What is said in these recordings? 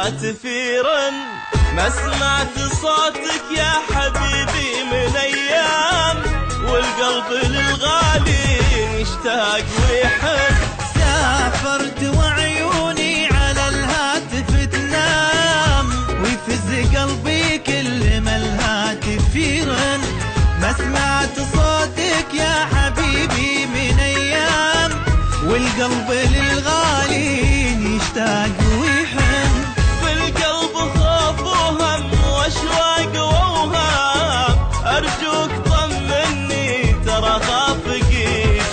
الهاتف يرن، ما سمعت صوتك يا حبيبي من ايام، والقلب للغالي يشتاق ويحن. سافرت وعيوني على الهاتف تنام، ويفز قلبي كل ما الهاتف يرن، ما سمعت صوتك يا حبيبي من ايام، والقلب للغالي يشتاق ويحن. بالقلب خوف وهم واشواق واوهام، ارجوك طمني ترى خافك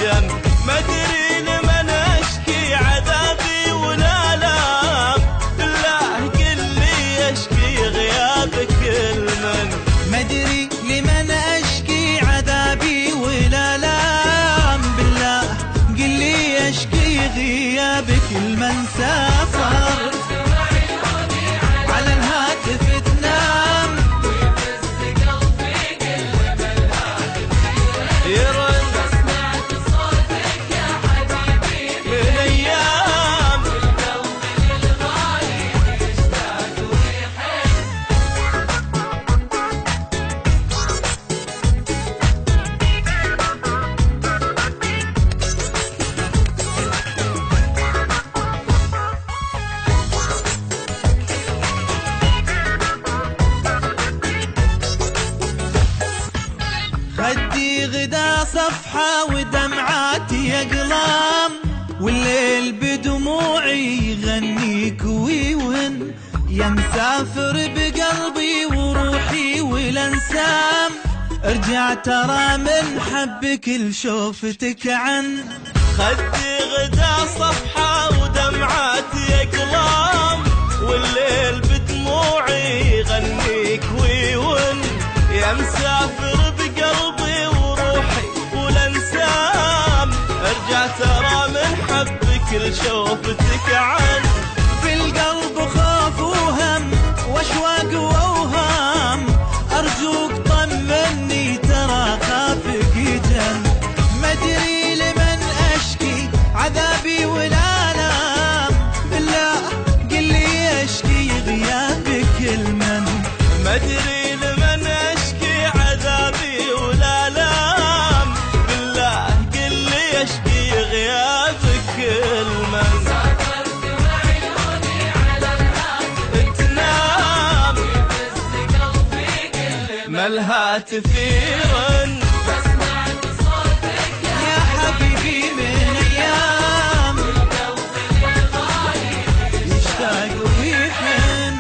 جنب، ما ادري لمن اشكي عذابي ولا لام، بالله قل لي اشكي غيابك المن. ما ادري لمن اشكي عذابي ولا لام، بالله قل لي اشكي غيابك المن. سافر على الهاتف تنام، ويفز قلبي كل ما الهاتف يرن، ما سمعت صوتك يا حبيبي من ايام، والقلب للغالي يشتاق ويحن. خدي غدا صفحة ودمعاتي أقلام، والليل بدموعي يغنيك ويون، يا مسافر بقلبي وروحي والانسام، ارجع ترى من حبك لشوفتك عن. خدي غدا صفحة ودمعاتي أقلام، والليل بدموعي يغنيك ويون، يا مسافر بقلبي وروحي والانسام، ارجع ترى من حبك لشوفتك عن. في القلب خوف وهم واشواق واوهام، ارجوك طمني ترى خافك جن، ما ادري لمن اشكي عذابي ولا لام، بالله قل لي اشكي غيابك المن. ما ادري لمن اشكي عذابي ولا لام، بالله قل لي اشكي غيابك المن. سافرت وعيوني على الهاتف تنام، ويفز قلبي كل ما الهاتف يرن، ما سمعت صوتك يا حبيبي من ايام، والقلب للغالي يشتاق ويحن.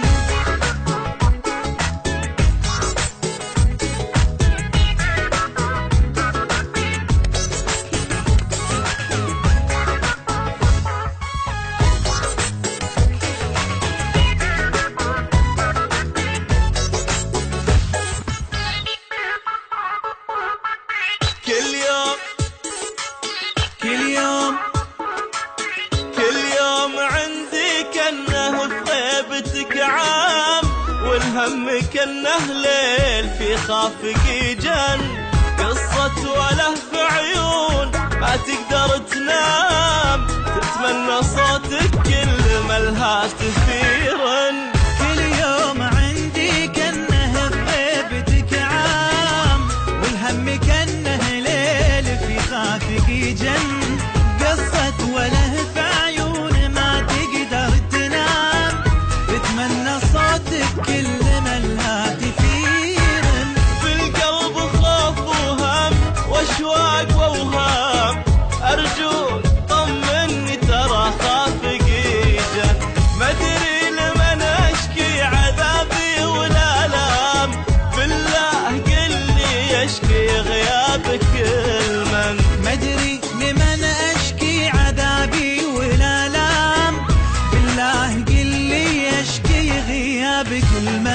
كل يوم كل يوم كل يوم عندي كأنه في غيبتك عام، والهم كأنه ليل في خافقي جن، قصة وله في عيون ما تقدر تنام، تتمنى صوتك كل ما الهاتف يرن. كل يوم عندي كأنه بغيبتك عام، والهم كأنه ليل في خافك جن، قصة وله في عيون ما تقدر تنام، تتمنى صوتك كل ما الهاتف يرن. في القلب خوف وهم واشواق واوهام، ارجوك طمني ترى خافقي جن، ما ادري لمن اشكي عذابي ولا لام، بالله قل لي اشكي غيابك المن. ما ادري لمن اشكي عذابي ولا لام، بالله قل لي اشكي غيابك المن.